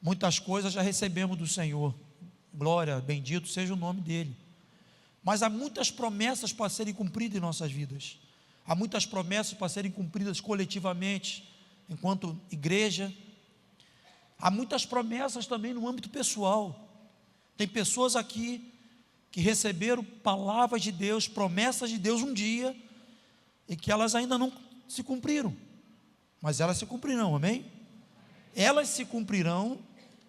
Muitas coisas já recebemos do Senhor, glória, bendito seja o nome dEle, mas há muitas promessas para serem cumpridas em nossas vidas, há muitas promessas para serem cumpridas coletivamente, enquanto igreja, há muitas promessas também no âmbito pessoal. Tem pessoas aqui que receberam palavras de Deus, promessas de Deus um dia, e que elas ainda não se cumpriram, mas elas se cumprirão, amém? Elas se cumprirão,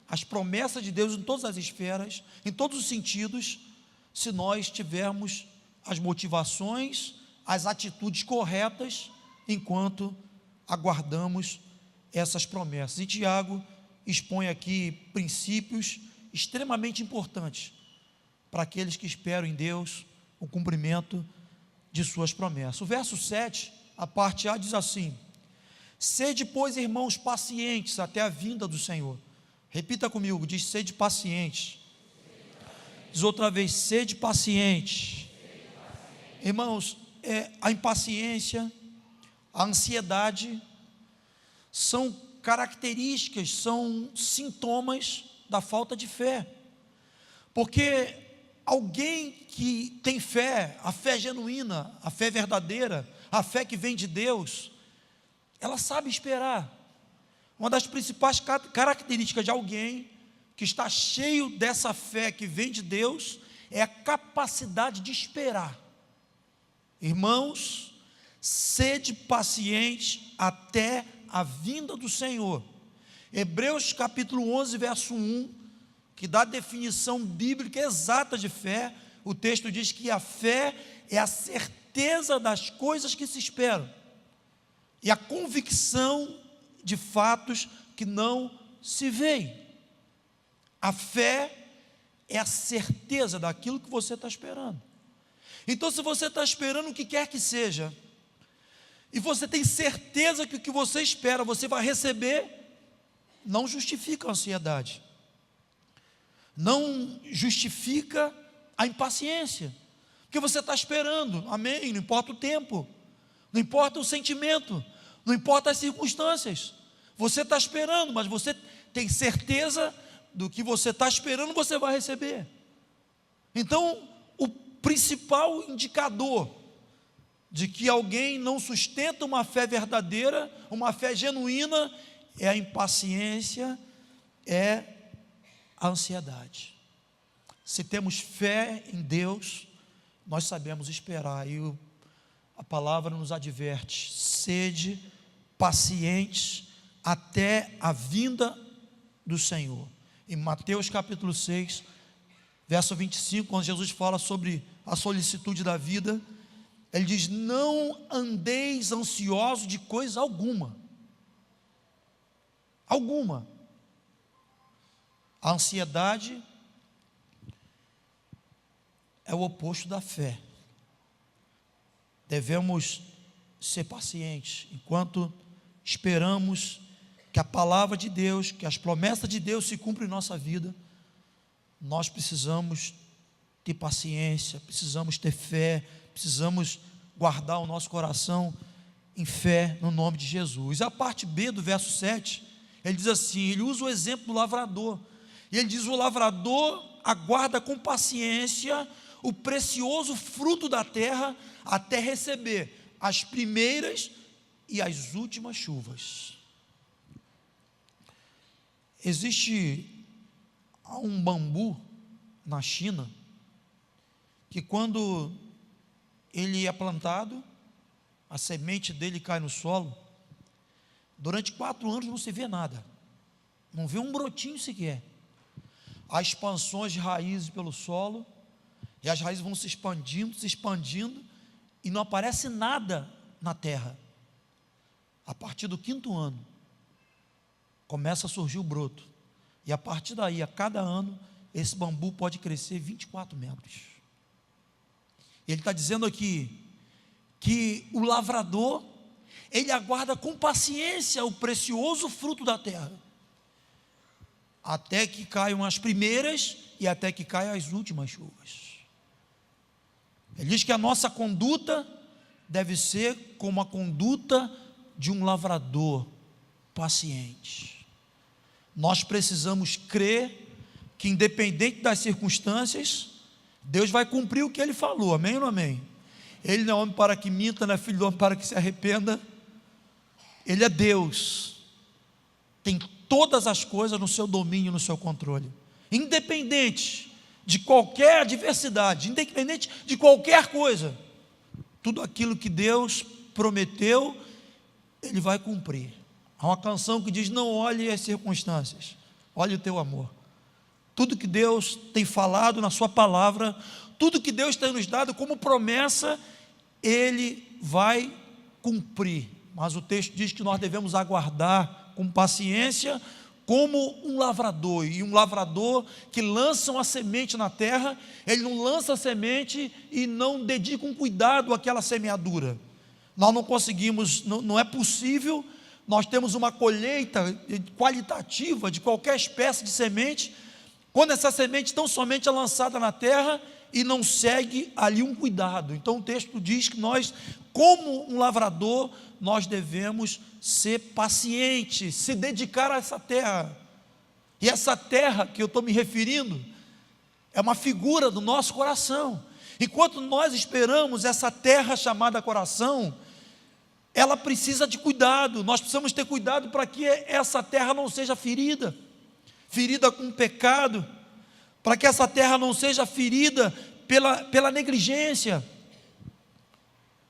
as promessas de Deus em todas as esferas, em todos os sentidos, se nós tivermos as motivações, as atitudes corretas, enquanto aguardamos essas promessas. E Tiago expõe aqui princípios extremamente importantes para aqueles que esperam em Deus o cumprimento de suas promessas. O verso 7, a parte A, diz assim: sede, pois, irmãos, pacientes até a vinda do Senhor. Repita comigo, diz: sede pacientes. Diz outra vez: sede paciente. Irmãos, a impaciência, a ansiedade são características, são sintomas da falta de fé. Porque alguém que tem fé, a fé genuína, a fé verdadeira, a fé que vem de Deus, ela sabe esperar. Uma das principais características de alguém que está cheio dessa fé que vem de Deus é a capacidade de esperar. Irmãos, sede pacientes até a vinda do Senhor. Hebreus capítulo 11, verso 1, que dá a definição bíblica exata de fé, o texto diz que a fé é a certeza das coisas que se esperam e a convicção de fatos que não se veem. A fé é a certeza daquilo que você está esperando. Então, se você está esperando o que quer que seja, e você tem certeza que o que você espera você vai receber, não justifica a ansiedade, não justifica a impaciência, porque você está esperando, amém? Não importa o tempo, não importa o sentimento, não importa as circunstâncias, você está esperando, mas você tem certeza do que você está esperando, você vai receber. Então, o principal indicador de que alguém não sustenta uma fé verdadeira, uma fé genuína, é a impaciência, é a ansiedade. Se temos fé em Deus, nós sabemos esperar, e a palavra nos adverte: sede pacientes até a vinda do Senhor. Em Mateus capítulo 6, verso 25, quando Jesus fala sobre a solicitude da vida, ele diz: não andeis ansiosos de coisa alguma. Alguma. A ansiedade é o oposto da fé. Devemos ser pacientes enquanto esperamos que a palavra de Deus, que as promessas de Deus se cumprem em nossa vida. Nós precisamos ter paciência, precisamos ter fé, precisamos guardar o nosso coração em fé no nome de Jesus. A parte B do verso 7, ele diz assim, ele usa o exemplo do lavrador, e ele diz: o lavrador aguarda com paciência o precioso fruto da terra, até receber as primeiras e as últimas chuvas. Existe um bambu na China, que quando ele é plantado, a semente dele cai no solo, durante 4 anos não se vê nada, não vê um brotinho sequer. Há expansões de raízes pelo solo, e as raízes vão se expandindo, e não aparece nada na terra. A partir do 5º ano, começa a surgir o broto, e a partir daí, a cada ano, esse bambu pode crescer 24 metros. Ele está dizendo aqui, que o lavrador, ele aguarda com paciência o precioso fruto da terra, até que caiam as primeiras, e até que caiam as últimas chuvas. Ele diz que a nossa conduta deve ser como a conduta de um lavrador paciente. nós precisamos crer que, independente das circunstâncias, Deus vai cumprir o que Ele falou, amém ou não amém? Ele não é homem para que minta, não é filho do homem para que se arrependa. Ele é Deus, tem todas as coisas no seu domínio, no seu controle, independente de qualquer adversidade, independente de qualquer coisa, tudo aquilo que Deus prometeu, Ele vai cumprir. Há uma canção que diz: não olhe as circunstâncias, olhe o teu amor. Tudo que Deus tem falado na sua palavra, tudo que Deus tem nos dado como promessa, Ele vai cumprir. Mas o texto diz que nós devemos aguardar com paciência, como um lavrador. E um lavrador que lança uma semente na terra, ele não lança a semente e não dedica um cuidado àquela semeadura. Nós não conseguimos, não é possível nós temos uma colheita qualitativa de qualquer espécie de semente, quando essa semente tão somente é lançada na terra e não segue ali um cuidado. Então o texto diz que nós, como um lavrador, nós devemos ser pacientes, se dedicar a essa terra. E essa terra que eu estou me referindo é uma figura do nosso coração. Enquanto nós esperamos essa terra chamada coração, ela precisa de cuidado. Nós precisamos ter cuidado para que essa terra não seja ferida com pecado, para que essa terra não seja ferida pela negligência.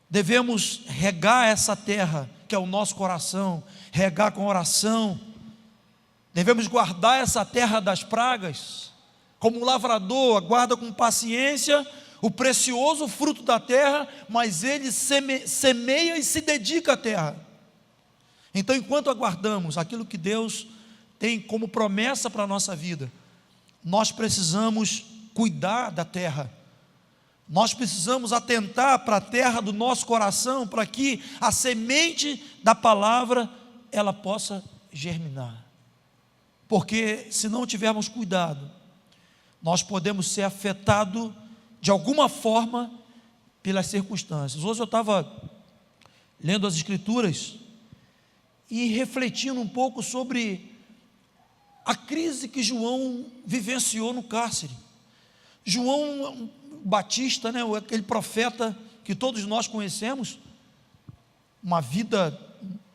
Devemos regar essa terra, que é o nosso coração, regar com oração. Devemos guardar essa terra das pragas, como o lavrador aguarda com paciência o precioso fruto da terra, mas ele semeia e se dedica à terra. Então, enquanto aguardamos aquilo que Deus tem como promessa para a nossa vida, nós precisamos cuidar da terra, nós precisamos atentar para a terra do nosso coração, para que a semente da palavra, ela possa germinar, porque se não tivermos cuidado, nós podemos ser afetados de alguma forma pelas circunstâncias. Hoje eu estava lendo as Escrituras e refletindo um pouco sobre a crise que João vivenciou no cárcere. João Batista, né, aquele profeta que todos nós conhecemos, uma vida,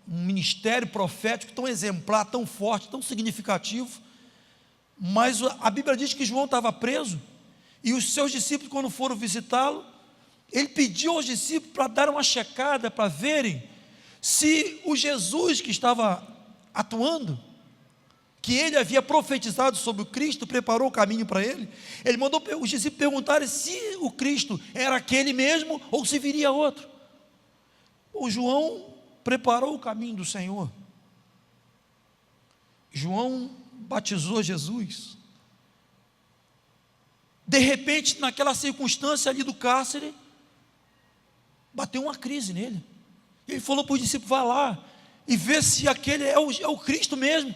um ministério profético tão exemplar, tão forte, tão significativo, mas a Bíblia diz que João estava preso, e os seus discípulos, quando foram visitá-lo, ele pediu aos discípulos para dar uma checada, para verem se o Jesus que estava atuando, que ele havia profetizado sobre o Cristo, preparou o caminho para ele. Ele mandou os discípulos perguntarem se o Cristo era aquele mesmo, ou se viria outro. O João preparou o caminho do Senhor. João batizou Jesus. De repente, naquela circunstância ali do cárcere, bateu uma crise nele. Ele falou para os discípulos: vá lá e vê se aquele é o Cristo mesmo,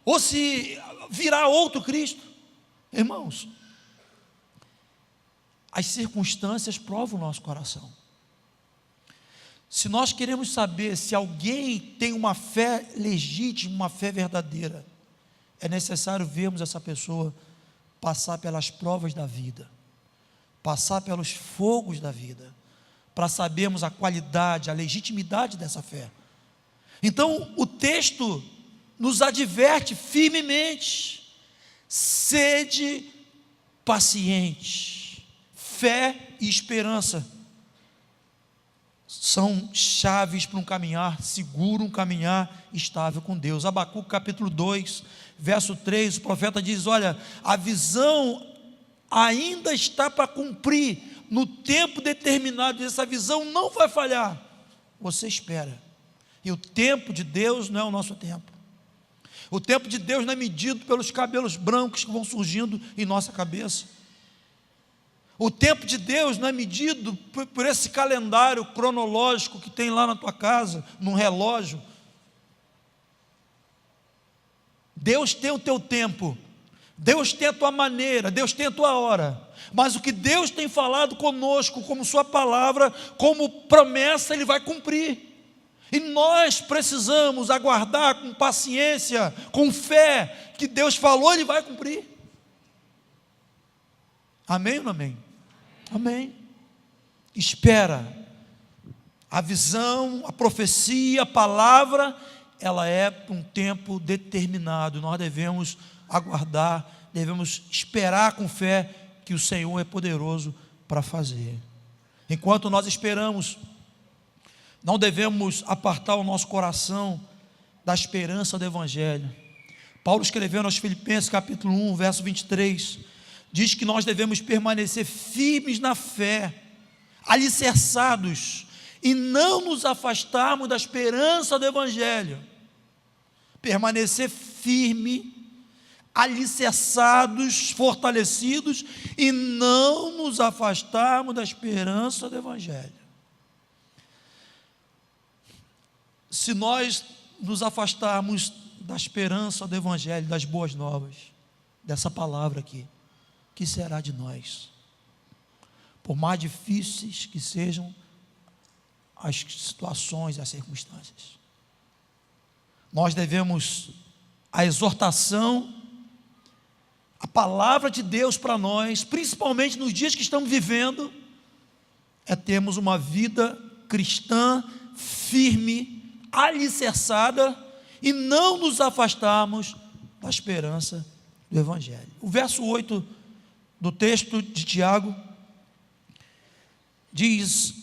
ou se virá outro Cristo. Irmãos, as circunstâncias provam o nosso coração. Se nós queremos saber se alguém tem uma fé legítima, uma fé verdadeira, é necessário vermos essa pessoa passar pelas provas da vida, passar pelos fogos da vida, para sabermos a qualidade, a legitimidade dessa fé. Então o texto nos adverte firmemente: sede paciente. Fé e esperança são chaves para um caminhar seguro, um caminhar estável com Deus. Abacuque capítulo 2, verso 3, o profeta diz: olha, a visão ainda está para cumprir, no tempo determinado, essa visão não vai falhar, você espera. E o tempo de Deus não é o nosso tempo. O tempo de Deus não é medido pelos cabelos brancos que vão surgindo em nossa cabeça. O tempo de Deus não é medido por esse calendário cronológico que tem lá na tua casa, num relógio. Deus tem o teu tempo, Deus tem a tua maneira, Deus tem a tua hora, mas o que Deus tem falado conosco, como sua palavra, como promessa, Ele vai cumprir. E nós precisamos aguardar com paciência, com fé, que Deus falou, Ele vai cumprir. Amém ou não amém? Amém. Espera. A visão, a profecia, a palavra, ela é para um tempo determinado. Nós devemos aguardar, devemos esperar com fé que o Senhor é poderoso para fazer. Enquanto nós esperamos, não devemos apartar o nosso coração da esperança do Evangelho. Paulo escrevendo aos Filipenses, capítulo 1, verso 23, diz que nós devemos permanecer firmes na fé, alicerçados, e não nos afastarmos da esperança do Evangelho. Permanecer firme, alicerçados, fortalecidos, e não nos afastarmos da esperança do Evangelho. Se nós nos afastarmos da esperança do Evangelho, das boas novas, dessa palavra aqui, o que será de nós? Por mais difíceis que sejam as situações, as circunstâncias, nós devemos, a exortação, a palavra de Deus para nós, principalmente nos dias que estamos vivendo, é termos uma vida cristã firme, alicerçada, e não nos afastarmos da esperança do Evangelho. O verso 8 do texto de Tiago diz,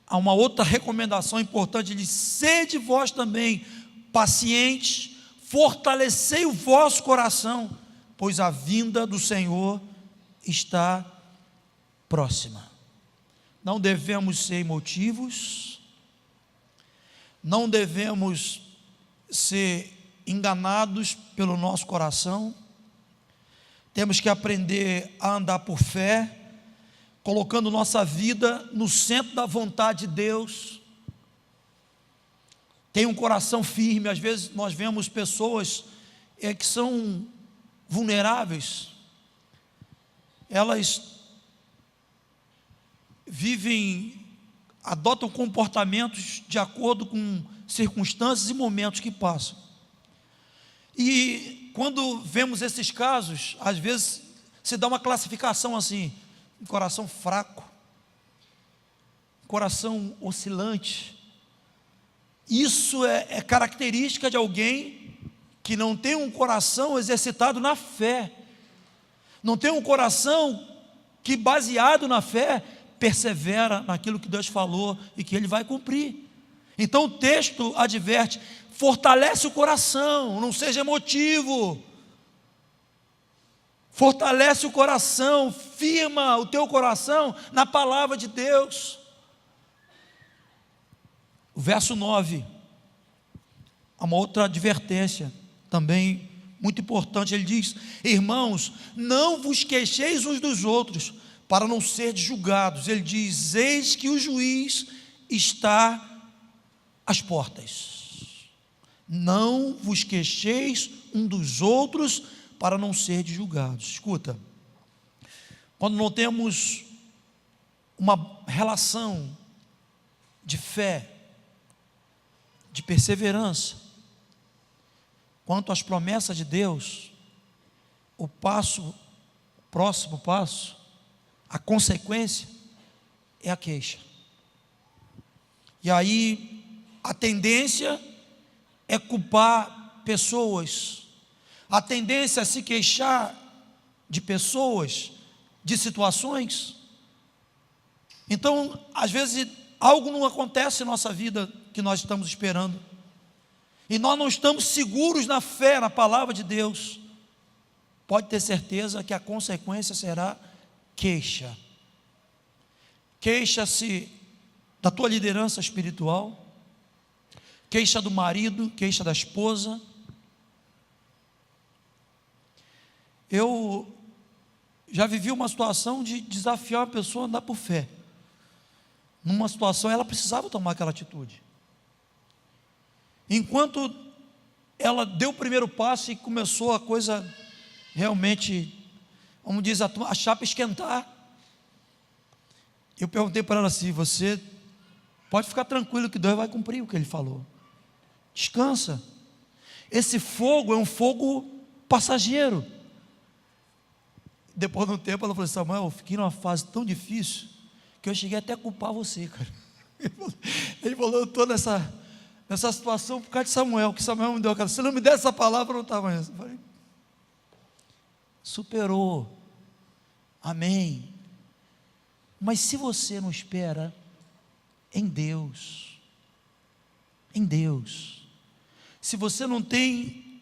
há uma outra recomendação importante, ele diz: sede vós também pacientes, fortalecei o vosso coração, pois a vinda do Senhor está próxima. Não devemos ser emotivos, não devemos ser enganados pelo nosso coração, temos que aprender a andar por fé, colocando nossa vida no centro da vontade de Deus. Tem um coração firme. Às vezes nós vemos pessoas que são vulneráveis, elas vivem, adotam comportamentos de acordo com circunstâncias e momentos que passam. E quando vemos esses casos, às vezes se dá uma classificação assim: um coração fraco, coração oscilante. Isso é característica de alguém que não tem um coração exercitado na fé, não tem um coração que, baseado na fé, persevera naquilo que Deus falou e que Ele vai cumprir. Então o texto adverte: fortalece o coração, não seja emotivo, fortalece o coração, firma o teu coração na palavra de Deus. O verso 9, há uma outra advertência também muito importante. Ele diz: irmãos, não vos queixeis uns dos outros, para não serdes julgados. Ele diz: eis que o juiz está às portas. Não vos queixeis um dos outros, para não serdes julgados. Escuta, quando não temos uma relação de fé, de perseverança, quanto às promessas de Deus, o próximo passo, a consequência é a queixa. E aí a tendência é culpar pessoas, a tendência é se queixar de pessoas, de situações. Então, às vezes, algo não acontece em nossa vida que nós estamos esperando, e nós não estamos seguros na fé, na palavra de Deus. Pode ter certeza que a consequência será queixa. Queixa-se da tua liderança espiritual, queixa do marido, queixa da esposa. Eu já vivi uma situação de desafiar uma pessoa a andar por fé. Numa situação ela precisava tomar aquela atitude. Enquanto ela deu o primeiro passo e começou a coisa realmente, como diz a chapa esquentar, eu perguntei para ela assim: você pode ficar tranquilo que Deus vai cumprir o que Ele falou, descansa. Esse fogo é um fogo passageiro. Depois de um tempo ela falou: Samuel, eu fiquei numa fase tão difícil que eu cheguei até a culpar você, cara. Ele falou: eu estou nessa situação por causa de Samuel, que Samuel me deu aquela. Se não me der essa palavra, eu não estava mais. Eu falei: superou, amém. Mas se você não espera em Deus, se você não tem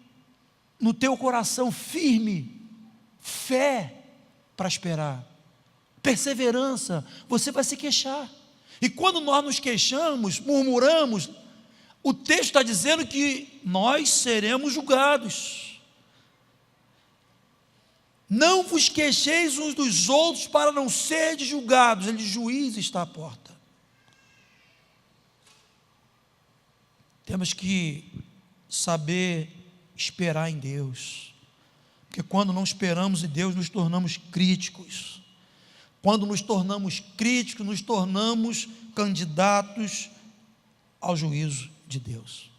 no teu coração firme fé para esperar, perseverança, você vai se queixar. E quando nós nos queixamos, murmuramos, o texto está dizendo que nós seremos julgados. Não vos queixeis uns dos outros para não serdes julgados. Ele, juiz, está à porta. Temos que saber esperar em Deus, porque quando não esperamos em Deus, nos tornamos críticos. Quando nos tornamos críticos, nos tornamos candidatos ao juízo de Deus.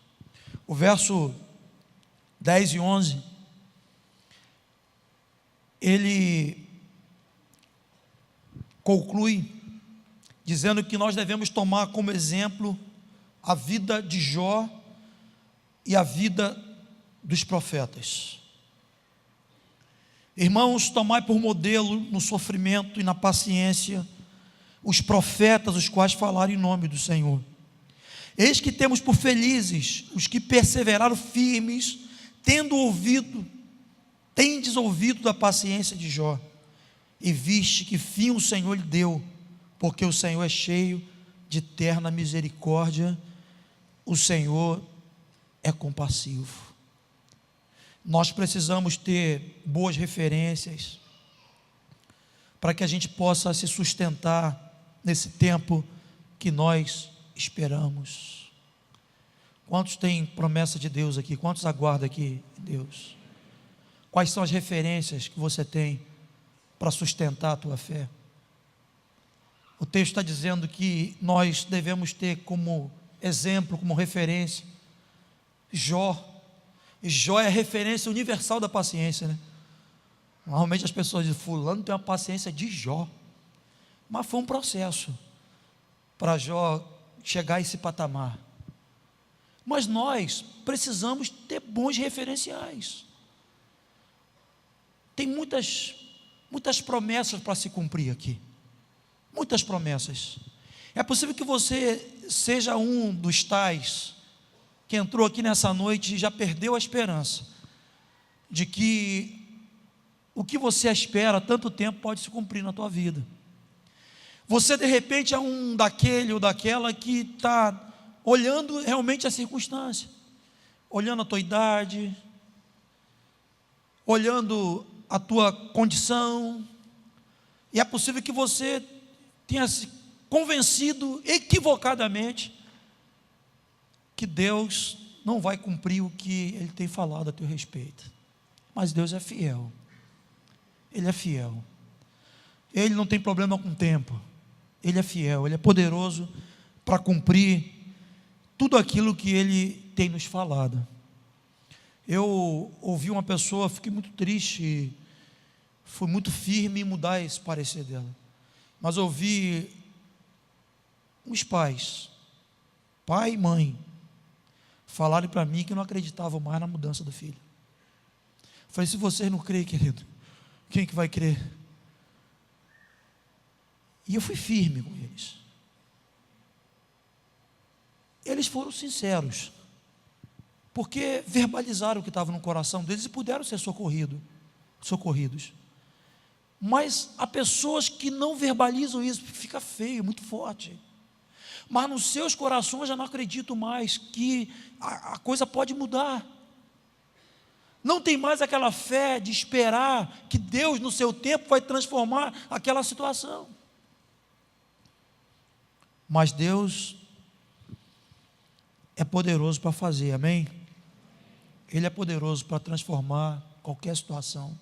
O verso 10 e 11, ele conclui dizendo que nós devemos tomar como exemplo a vida de Jó e a vida dos profetas. Irmãos, tomai por modelo no sofrimento e na paciência os profetas, os quais falaram em nome do Senhor. Eis que temos por felizes os que perseveraram firmes, tendes ouvido da paciência de Jó, e viste que fim o Senhor lhe deu, porque o Senhor é cheio de terna misericórdia, o Senhor é compassivo. Nós precisamos ter boas referências para que a gente possa se sustentar nesse tempo que nós esperamos. Quantos têm promessa de Deus aqui? Quantos aguardam aqui Deus? Quais são as referências que você tem para sustentar a tua fé? O texto está dizendo que nós devemos ter como exemplo, como referência, Jó. Jó é a referência universal da paciência, né? Normalmente as pessoas dizem: fulano tem uma paciência de Jó. Mas foi um processo para Jó chegar a esse patamar. Mas nós precisamos ter bons referenciais. Tem muitas promessas para se cumprir aqui. Muitas promessas. É possível que você seja um dos tais que entrou aqui nessa noite e já perdeu a esperança de que o que você espera há tanto tempo pode se cumprir na tua vida. Você de repente é um daquele ou daquela que está olhando realmente a circunstância, olhando a tua idade, olhando a tua condição, e é possível que você tenha se convencido equivocadamente que Deus não vai cumprir o que Ele tem falado a teu respeito. Mas Deus é fiel. Ele é fiel. Ele não tem problema com o tempo. Ele é fiel, Ele é poderoso para cumprir tudo aquilo que Ele tem nos falado. Eu ouvi uma pessoa, fiquei muito triste, fui muito firme em mudar esse parecer dela. Mas ouvi uns pais, pai e mãe, falarem para mim que não acreditavam mais na mudança do filho. Falei: se vocês não creem, querido, quem que vai crer? E eu fui firme com eles. Eles foram sinceros, porque verbalizaram o que estava no coração deles e puderam ser socorridos. Mas há pessoas que não verbalizam isso, fica feio, muito forte. Mas nos seus corações já não acreditam mais que a coisa pode mudar. Não tem mais aquela fé de esperar que Deus no seu tempo vai transformar aquela situação. Mas Deus é poderoso para fazer, amém? Ele é poderoso para transformar qualquer situação.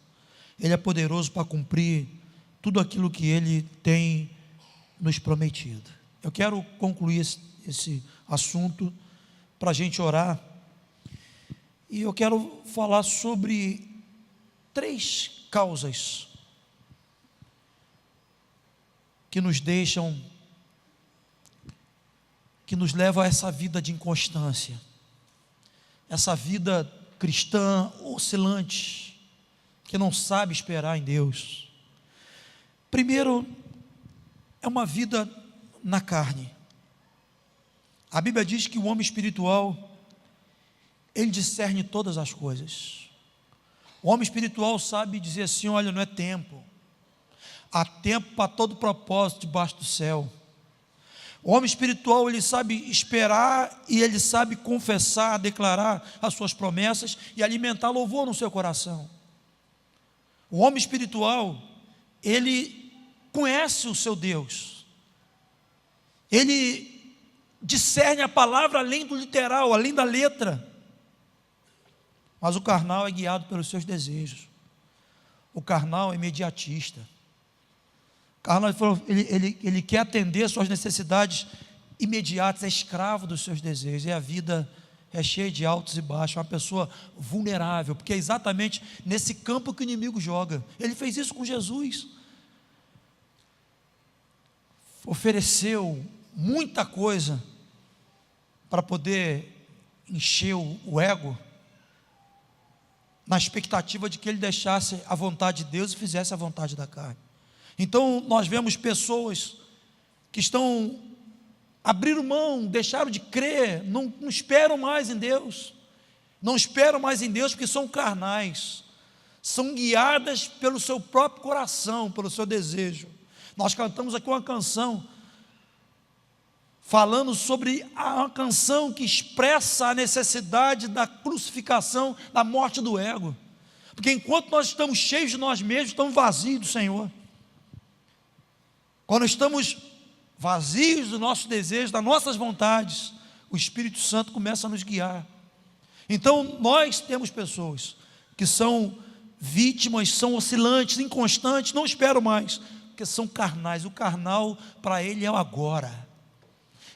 Ele é poderoso para cumprir tudo aquilo que Ele tem nos prometido. Eu quero concluir esse assunto para a gente orar. E eu quero falar sobre 3 causas que nos levam a essa vida de inconstância, essa vida cristã oscilante, que não sabe esperar em Deus. Primeiro, é uma vida na carne. A Bíblia diz que o homem espiritual, ele discerne todas as coisas. O homem espiritual sabe dizer assim: olha, não é tempo. Há tempo para todo propósito debaixo do céu. O homem espiritual, ele sabe esperar e ele sabe confessar, declarar as suas promessas e alimentar louvor no seu coração. O homem espiritual, ele conhece o seu Deus. Ele discerne a palavra além do literal, além da letra. Mas o carnal é guiado pelos seus desejos. O carnal é imediatista. O carnal, ele quer atender suas necessidades imediatas, é escravo dos seus desejos. E a vida é cheia de altos e baixos, uma pessoa vulnerável, porque é exatamente nesse campo que o inimigo joga. Ele fez isso com Jesus. Ofereceu muita coisa para poder encher o ego, na expectativa de que ele deixasse a vontade de Deus e fizesse a vontade da carne. Então nós vemos pessoas que abriram mão, deixaram de crer, não esperam mais em Deus, porque são carnais, são guiadas pelo seu próprio coração, pelo seu desejo. Nós cantamos aqui uma canção falando sobre uma canção que expressa a necessidade da crucificação, da morte do ego, porque enquanto nós estamos cheios de nós mesmos, estamos vazios do Senhor. Quando estamos vazios do nosso desejo, das nossas vontades, o Espírito Santo começa a nos guiar. Então nós temos pessoas que são vítimas, são oscilantes, inconstantes, não esperam mais, porque são carnais. O carnal para ele é o agora.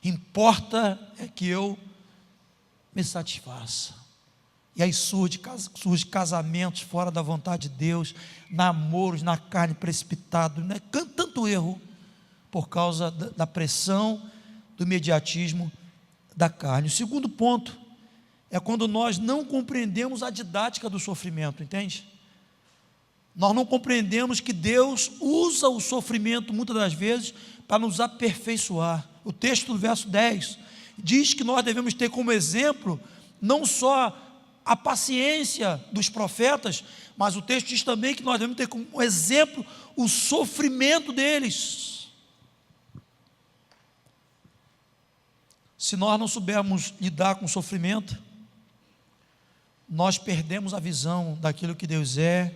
Importa é que eu me satisfaça. E aí surge casamentos fora da vontade de Deus, namoros na carne precipitado, né? Tanto erro por causa da pressão, do imediatismo da carne. O segundo ponto é quando nós não compreendemos a didática do sofrimento, entende? Nós não compreendemos que Deus usa o sofrimento muitas das vezes para nos aperfeiçoar. O texto do verso 10 diz que nós devemos ter como exemplo não só a paciência dos profetas, mas o texto diz também que nós devemos ter como exemplo o sofrimento deles. Se nós não soubermos lidar com o sofrimento, nós perdemos a visão daquilo que Deus é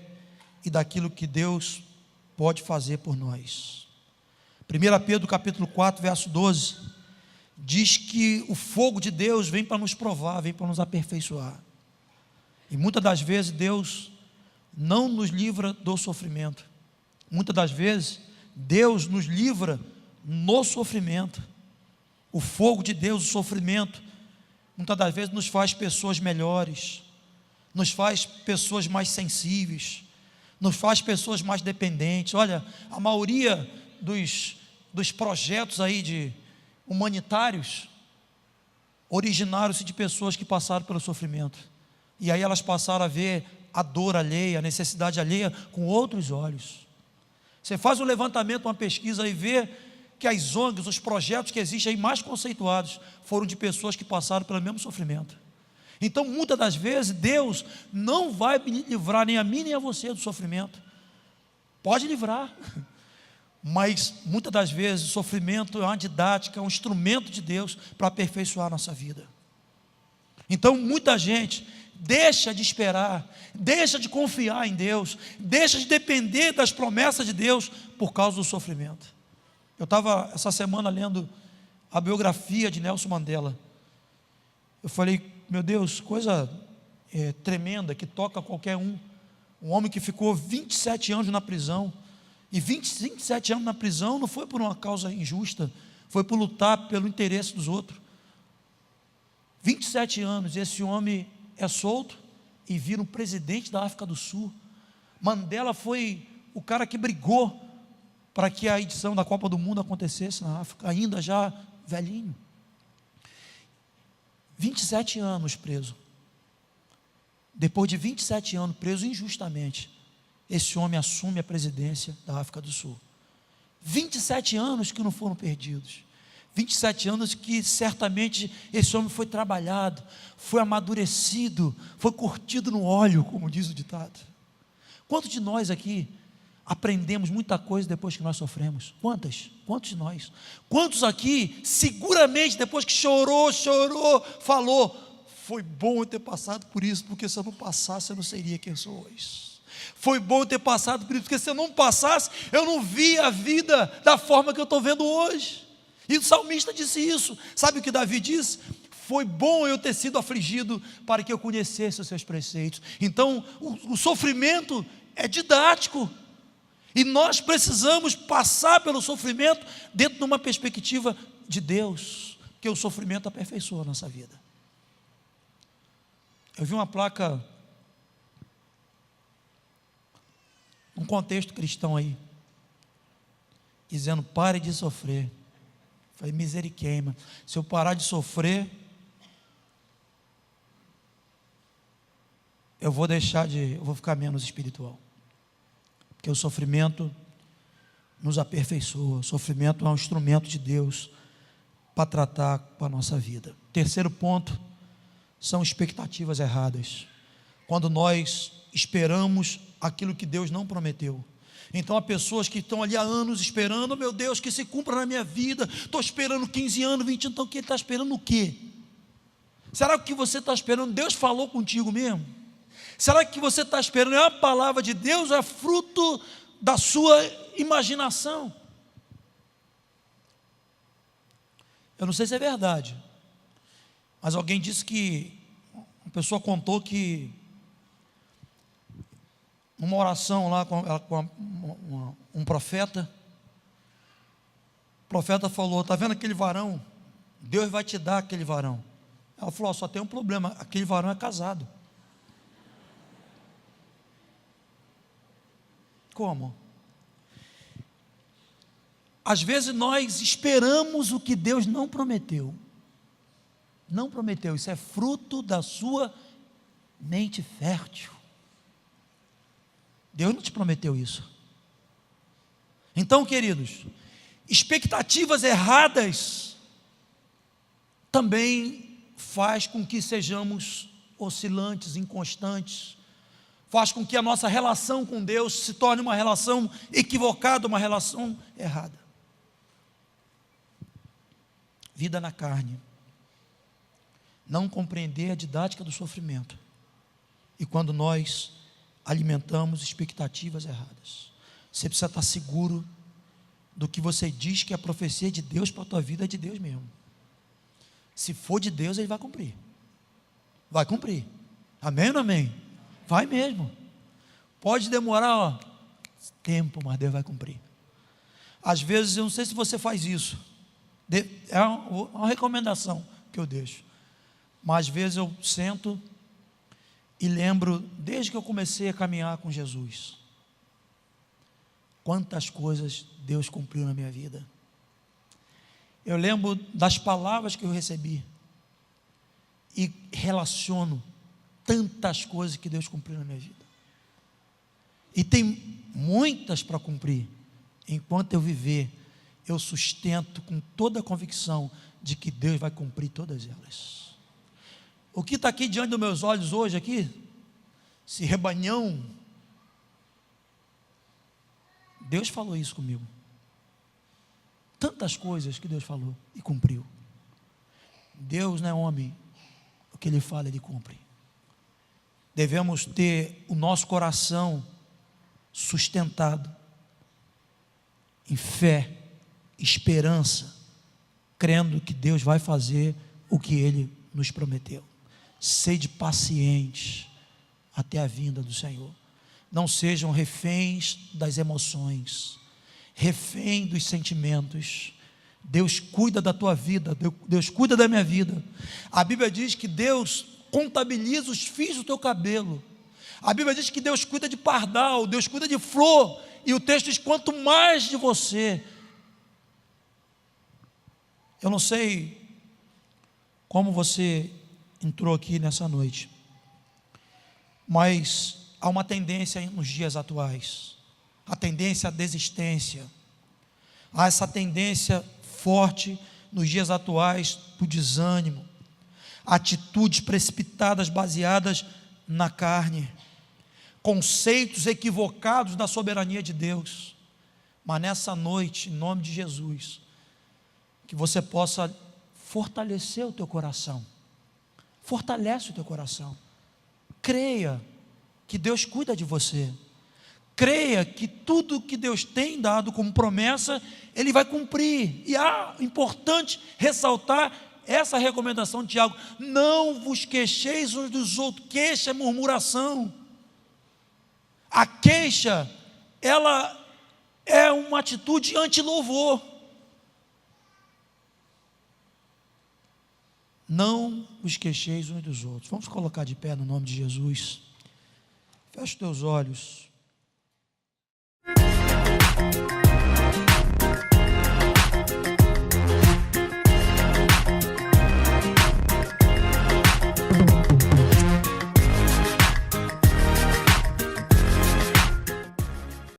e daquilo que Deus pode fazer por nós. 1 Pedro capítulo 4, verso 12, diz que o fogo de Deus vem para nos provar, vem para nos aperfeiçoar. E muitas das vezes Deus não nos livra do sofrimento. Muitas das vezes Deus nos livra no sofrimento. O fogo de Deus, o sofrimento, muitas das vezes nos faz pessoas melhores, nos faz pessoas mais sensíveis, nos faz pessoas mais dependentes. Olha, a maioria dos projetos aí humanitários originaram-se de pessoas que passaram pelo sofrimento, e aí elas passaram a ver a dor alheia, a necessidade alheia com outros olhos. Você faz um levantamento, uma pesquisa e vê que as ONGs, os projetos que existem aí mais conceituados, foram de pessoas que passaram pelo mesmo sofrimento. Então, muitas das vezes, Deus não vai livrar nem a mim nem a você do sofrimento. Pode livrar, mas muitas das vezes o sofrimento é uma didática, é um instrumento de Deus para aperfeiçoar a nossa vida. Então, muita gente deixa de esperar, deixa de confiar em Deus, deixa de depender das promessas de Deus por causa do sofrimento. Eu estava essa semana lendo a biografia de Nelson Mandela. Eu falei, meu Deus, coisa tremenda, que toca qualquer um. Um homem que ficou 27 anos na prisão, e 27 anos na prisão não foi por uma causa injusta, foi por lutar pelo interesse dos outros. 27 anos, esse homem é solto e vira um presidente da África do Sul. Mandela foi o cara que brigou para que a edição da Copa do Mundo acontecesse na África, ainda já velhinho. 27 anos preso. Depois de 27 anos preso injustamente, esse homem assume a presidência da África do Sul. 27 anos que não foram perdidos. 27 anos que certamente esse homem foi trabalhado, foi amadurecido, foi curtido no óleo, como diz o ditado. Quantos de nós aqui aprendemos muita coisa depois que nós sofremos? Quantos de nós? Quantos aqui, seguramente, depois que chorou, falou, foi bom eu ter passado por isso, porque se eu não passasse, eu não seria quem eu sou hoje. Foi bom eu ter passado por isso, porque se eu não passasse, eu não via a vida da forma que eu estou vendo hoje. E o salmista disse isso. Sabe o que Davi disse? Foi bom eu ter sido afligido para que eu conhecesse os seus preceitos. Então, o sofrimento é didático. E nós precisamos passar pelo sofrimento dentro de uma perspectiva de Deus, porque o sofrimento aperfeiçoa a nossa vida. Eu vi uma placa, um contexto cristão aí, dizendo: pare de sofrer. Falei, misericórdia, se eu parar de sofrer, eu vou ficar menos espiritual. Porque o sofrimento nos aperfeiçoa. O sofrimento é um instrumento de Deus para tratar com a nossa vida. Terceiro ponto, são expectativas erradas. Quando nós esperamos aquilo que Deus não prometeu. Então há pessoas que estão ali há anos esperando: meu Deus, que se cumpra na minha vida, estou esperando 15 anos, 20 anos, então ele está esperando o quê? Será que o que você está esperando, Deus falou contigo mesmo? Será que você está esperando é a palavra de Deus, é fruto da sua imaginação? Eu não sei se é verdade, mas alguém disse que, uma pessoa contou que numa oração lá com um profeta, o profeta falou: está vendo aquele varão? Deus vai te dar aquele varão. Ela falou: só tem um problema, aquele varão é casado. Como? Às vezes nós esperamos o que Deus não prometeu. Não prometeu, isso é fruto da sua mente fértil. Deus não te prometeu isso. Então, queridos, expectativas erradas também faz com que sejamos oscilantes, inconstantes, faz com que a nossa relação com Deus se torne uma relação equivocada, uma relação errada. Vida na carne, não compreender a didática do sofrimento, e quando nós alimentamos expectativas erradas, você precisa estar seguro do que você diz que a profecia de Deus para a tua vida é de Deus mesmo. Se for de Deus, Ele vai cumprir. Vai cumprir. Amém ou não amém? Vai mesmo. Pode demorar tempo, mas Deus vai cumprir. Às vezes, eu não sei se você faz isso, é uma recomendação que eu deixo, mas às vezes eu sento e lembro, desde que eu comecei a caminhar com Jesus, quantas coisas Deus cumpriu na minha vida. Eu lembro das palavras que eu recebi e relaciono tantas coisas que Deus cumpriu na minha vida. E tem muitas para cumprir. Enquanto eu viver, eu sustento com toda a convicção de que Deus vai cumprir todas elas. O que está aqui diante dos meus olhos hoje aqui, esse rebanhão, Deus falou isso comigo. Tantas coisas que Deus falou e cumpriu. Deus não é homem, o que Ele fala Ele cumpre. Devemos ter o nosso coração sustentado em fé, esperança, crendo que Deus vai fazer o que Ele nos prometeu. Sede pacientes até a vinda do Senhor. Não sejam reféns das emoções, refém dos sentimentos. Deus cuida da tua vida, Deus cuida da minha vida. A Bíblia diz que Deus contabiliza os fios do teu cabelo. A Bíblia diz que Deus cuida de pardal, Deus cuida de flor, e o texto diz: quanto mais de você. Eu não sei como você entrou aqui nessa noite, mas há uma tendência nos dias atuais, a tendência à desistência, há essa tendência forte nos dias atuais do desânimo, atitudes precipitadas baseadas na carne, conceitos equivocados da soberania de Deus. Mas nessa noite, em nome de Jesus, que você possa fortalecer o teu coração. Fortalece o teu coração. Creia que Deus cuida de você. Creia que tudo que Deus tem dado como promessa, Ele vai cumprir. E importante ressaltar essa recomendação de Tiago: não vos queixeis uns dos outros. Queixa é murmuração. A queixa, ela é uma atitude anti-louvor. Não vos queixeis uns dos outros. Vamos colocar de pé no nome de Jesus. Feche os teus olhos.